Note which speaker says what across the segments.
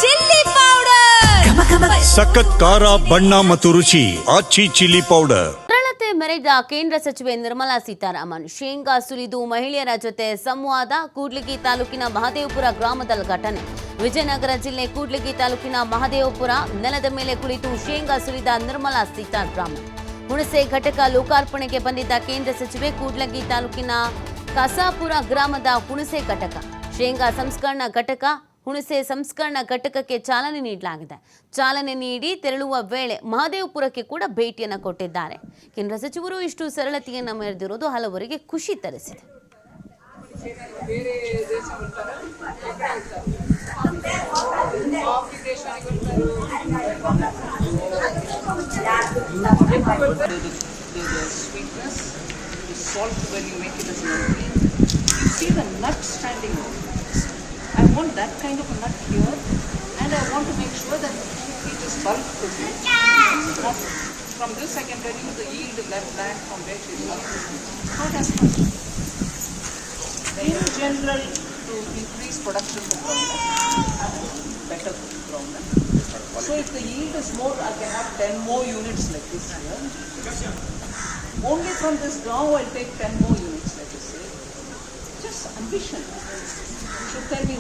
Speaker 1: Chilli powder,
Speaker 2: ಸಖತ್ ಖಾರ ಬಣ್ಣ ಮತ್ತು ರುಚಿ ಆಚಿ ಚಿಲ್ಲಿ ಪೌಡರ್.
Speaker 1: ಸರಳತೆ ಮೆರೆದ ಕೇಂದ್ರ ಸಚಿವೆ ನಿರ್ಮಲಾ ಸೀತಾರಾಮನ್ ಶೇಂಗಾ ಸುಲಿದು ಮಹಿಳೆಯರ ಜೊತೆ ಸಂವಾದ. ಕೂಡ್ಲಿಗಿ ತಾಲೂಕಿನ ಮಹದೇವಪುರ ಗ್ರಾಮದಲ್ಲಿ ಘಟನೆ. ವಿಜಯನಗರ ಜಿಲ್ಲೆ ಕೂಡ್ಲಿಗಿ ತಾಲೂಕಿನ ಮಹದೇವಪುರ ನೆಲದ ಮೇಲೆ ಕುಳಿತು ಶೇಂಗಾ ಸುಲಿದ ನಿರ್ಮಲಾ ಸೀತಾರಾಮನ್. ಹುಣಸೆ ಘಟಕ ಲೋಕಾರ್ಪಣೆಗೆ ಬಂದಿದ್ದ ಕೇಂದ್ರ ಸಚಿವೆ ಕೂಡ್ಲಿಗಿ ತಾಲೂಕಿನ ಕಸಾಪುರ ಗ್ರಾಮದ ಹುಣಸೆ ಘಟಕ ಶೇಂಗಾ ಸಂಸ್ಕರಣಾ ಘಟಕ ಹುಣಸೆ ಸಂಸ್ಕರಣಾ ಘಟಕಕ್ಕೆ ಚಾಲನೆ ನೀಡಲಾಗಿದೆ. ಚಾಲನೆ ನೀಡಿ ತೆರಳುವ ವೇಳೆ ಮಹದೇವಪುರಕ್ಕೆ ಕೂಡ ಭೇಟಿಯನ್ನು ಕೊಟ್ಟಿದ್ದಾರೆ. ಕೇಂದ್ರ ಸಚಿವರು ಇಷ್ಟು ಸರಳತೆಯನ್ನು ಮೆರೆದಿರೋದು ಹಲವರಿಗೆ ಖುಷಿ ತರಿಸಿದೆ.
Speaker 3: I want that kind of a nut here, and I want to make sure that it is bulk produced. From this I can tell you the yield of that plant from where it is bulk produced. Not as much. In general, to increase production of groundnut, better groundnut. So if the yield is more, I can have 10 more units like this here. Only from this now I'll take 10 more units like this here. Just ambition. You should tell me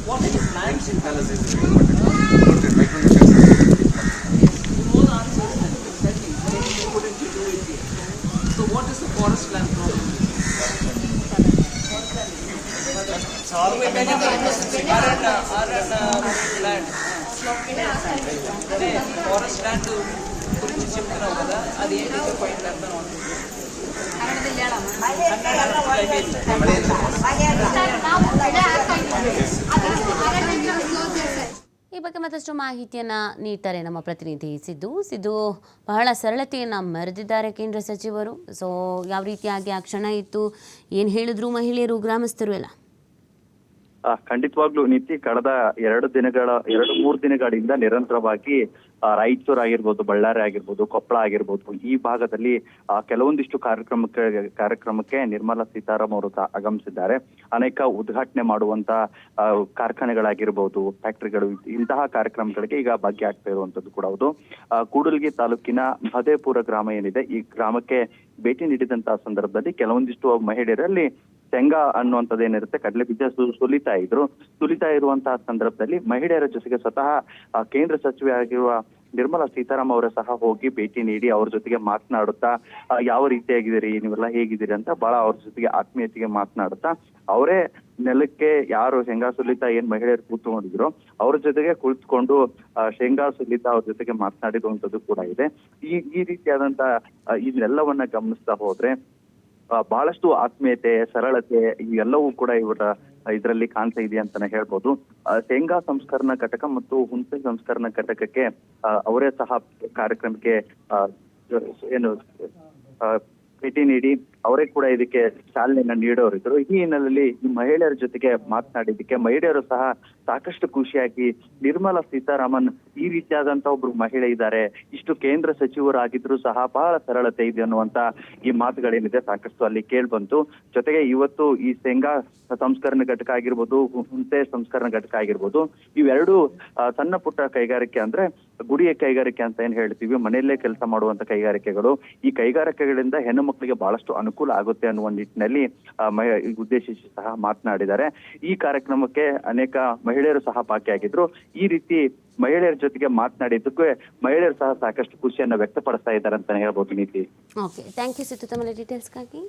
Speaker 3: what are the plans in Palace is very important. You know the answers that you tell me, but then you couldn't do it here. So what is the forest land problem? Land. Forest land గురించి చెప్తున్నావు కదా, అది ఏంటో point అర్థం అవుతుంది.
Speaker 1: ಈ ಬಗ್ಗೆ ಮತ್ತಷ್ಟು ಮಾಹಿತಿಯನ್ನ ನೀಡ್ತಾರೆ ನಮ್ಮ ಪ್ರತಿನಿಧಿ ಸಿದ್ದು. ಬಹಳ ಸರಳತೆಯನ್ನ ಮೆರೆದಿದ್ದಾರೆ ಕೇಂದ್ರ ಸಚಿವರು. ಸೊ ಯಾವ ರೀತಿಯಾಗಿ ಆ ಕ್ಷಣ ಇತ್ತು, ಏನ್ ಹೇಳಿದ್ರು ಮಹಿಳೆಯರು, ಗ್ರಾಮಸ್ಥರು ಎಲ್ಲ?
Speaker 4: ಖಂಡಿತವಾಗ್ಲೂ ನೀತಿ ಕಳೆದ 2-3 ದಿನಗಳಿಂದ ನಿರಂತರವಾಗಿ ರಾಯಚೂರು ಆಗಿರ್ಬೋದು, ಬಳ್ಳಾರಿ ಆಗಿರ್ಬೋದು, ಕೊಪ್ಪಳ ಆಗಿರ್ಬೋದು, ಈ ಭಾಗದಲ್ಲಿ ಕೆಲವೊಂದಿಷ್ಟು ಕಾರ್ಯಕ್ರಮಕ್ಕೆ ನಿರ್ಮಲಾ ಸೀತಾರಾಮನ್ ಅವರು ಆಗಮಿಸಿದ್ದಾರೆ. ಅನೇಕ ಉದ್ಘಾಟನೆ ಮಾಡುವಂತ ಕಾರ್ಖಾನೆಗಳಾಗಿರ್ಬೋದು, ಫ್ಯಾಕ್ಟರಿಗಳು, ಇಂತಹ ಕಾರ್ಯಕ್ರಮಗಳಿಗೆ ಈಗ ಭಾಗಿಯಾಗ್ತಾ ಇರುವಂತದ್ದು ಕೂಡ ಹೌದು. ಕೂಡಲಗಿ ತಾಲೂಕಿನ ಮಹದೇವಪುರ ಗ್ರಾಮ ಏನಿದೆ, ಈ ಗ್ರಾಮಕ್ಕೆ ಭೇಟಿ ನೀಡಿದಂತಹ ಸಂದರ್ಭದಲ್ಲಿ ಕೆಲವೊಂದಿಷ್ಟು ಮಹಿಳೆಯರಲ್ಲಿ ಶೇಂಗಾ ಅನ್ನುವಂಥದ್ದು ಏನಿರುತ್ತೆ, ಕಡಲೆ ಬೀಜ ಸುಲಿತಾ ಇರುವಂತಹ ಸಂದರ್ಭದಲ್ಲಿ ಮಹಿಳೆಯರ ಜೊತೆಗೆ ಸ್ವತಃ ಕೇಂದ್ರ ಸಚಿವೆ ಆಗಿರುವ ನಿರ್ಮಲಾ ಸೀತಾರಾಮನ್ ಅವರೇ ಸಹ ಹೋಗಿ ಭೇಟಿ ನೀಡಿ ಅವ್ರ ಜೊತೆಗೆ ಮಾತನಾಡುತ್ತಾ ಯಾವ ರೀತಿಯಾಗಿದ್ದೀರಿ, ನೀವೆಲ್ಲ ಹೇಗಿದ್ದೀರಿ ಅಂತ ಬಹಳ ಅವ್ರ ಜೊತೆಗೆ ಆತ್ಮೀಯತೆಗೆ ಮಾತನಾಡುತ್ತಾ ಅವರೇ ನೆಲಕ್ಕೆ ಯಾರು ಶೇಂಗಾ ಸುಲಿತಾ ಏನ್ ಮಹಿಳೆಯರು ಕೂತ್ಕೊಂಡಿದ್ರು ಅವ್ರ ಜೊತೆಗೆ ಕುಳಿತುಕೊಂಡು ಶೇಂಗಾ ಸುಲಿತಾ ಅವ್ರ ಜೊತೆಗೆ ಮಾತನಾಡಿರುವಂತದ್ದು ಕೂಡ ಇದೆ. ಈ ರೀತಿಯಾದಂತ ಇದೆಲ್ಲವನ್ನ ಗಮನಿಸ್ತಾ ಹೋದ್ರೆ ಬಹಳಷ್ಟು ಆತ್ಮೀಯತೆ, ಸರಳತೆ ಇವೆಲ್ಲವೂ ಕೂಡ ಇದರಲ್ಲಿ ಕಾಣ್ತಾ ಇದೆ ಅಂತಾನೆ ಹೇಳ್ಬೋದು. ಶೇಂಗಾ ಸಂಸ್ಕರಣಾ ಘಟಕ ಮತ್ತು ಹುಣಸೆ ಸಂಸ್ಕರಣಾ ಘಟಕಕ್ಕೆ ಅವರೇ ಸಹ ಕಾರ್ಯಕ್ರಮಕ್ಕೆ ಭೇಟಿ ನೀಡಿ ಅವರೇ ಕೂಡ ಇದಕ್ಕೆ ಚಾಲನೆಯನ್ನ ನೀಡೋರಿದ್ರು. ಈ ಹಿನ್ನೆಲೆಯಲ್ಲಿ ಈ ಮಹಿಳೆಯರ ಜೊತೆಗೆ ಮಾತನಾಡಿದ್ದಕ್ಕೆ ಮಹಿಳೆಯರು ಸಹ ಸಾಕಷ್ಟು ಖುಷಿಯಾಗಿ, ನಿರ್ಮಲಾ ಸೀತಾರಾಮನ್ ಈ ರೀತಿಯಾದಂತ ಒಬ್ರು ಮಹಿಳೆ ಇದ್ದಾರೆ, ಇಷ್ಟು ಕೇಂದ್ರ ಸಚಿವರಾಗಿದ್ರು ಸಹ ಬಹಳ ಸರಳತೆ ಇದೆ ಅನ್ನುವಂತ ಈ ಮಾತುಗಳೇನಿದೆ ಸಾಕಷ್ಟು ಅಲ್ಲಿ ಕೇಳ್ಬಂತು. ಜೊತೆಗೆ ಇವತ್ತು ಈ ಶೇಂಗಾ ಸಂಸ್ಕರಣೆ ಘಟಕ ಆಗಿರ್ಬೋದು, ಹುಣಸೆ ಸಂಸ್ಕರಣೆ ಘಟಕ ಆಗಿರ್ಬೋದು, ಇವೆರಡು ಸಣ್ಣ ಪುಟ್ಟ ಕೈಗಾರಿಕೆ, ಅಂದ್ರೆ ಗುಡಿಯ ಕೈಗಾರಿಕೆ ಅಂತ ಏನ್ ಹೇಳ್ತೀವಿ, ಮನೆಯಲ್ಲೇ ಕೆಲಸ ಮಾಡುವಂತ ಕೈಗಾರಿಕೆಗಳು, ಈ ಕೈಗಾರಿಕೆಗಳಿಂದ ಹೆಣ್ಣು ಮಕ್ಕಳಿಗೆ ಬಹಳಷ್ಟು ಅನುಕೂಲ ಆಗುತ್ತೆ ಅನ್ನುವ ನಿಟ್ಟಿನಲ್ಲಿ ಉದ್ದೇಶಿಸಿ ಸಹ ಮಾತನಾಡಿದ್ದಾರೆ. ಈ ಕಾರ್ಯಕ್ರಮಕ್ಕೆ ಅನೇಕ ಮಹಿಳೆಯರು ಸಹ ಭಾಗಿಯಾಗಿದ್ರು. ಈ ರೀತಿ ಮಹಿಳೆಯರ ಜೊತೆಗೆ ಮಾತನಾಡಿದ್ದಕ್ಕೆ ಮಹಿಳೆಯರು ಸಹ ಸಾಕಷ್ಟು ಖುಷಿಯನ್ನ ವ್ಯಕ್ತಪಡಿಸ್ತಾ ಇದ್ದಾರೆ ಅಂತಾನೆ ಹೇಳ್ಬೋದು ನೀತಿ.
Speaker 1: ಓಕೆ, ಥ್ಯಾಂಕ್ ಯು ಸಿದ್ದು, ತಮ್ಮ ಡೀಟೇಲ್ಸ್ಗಾಗಿ.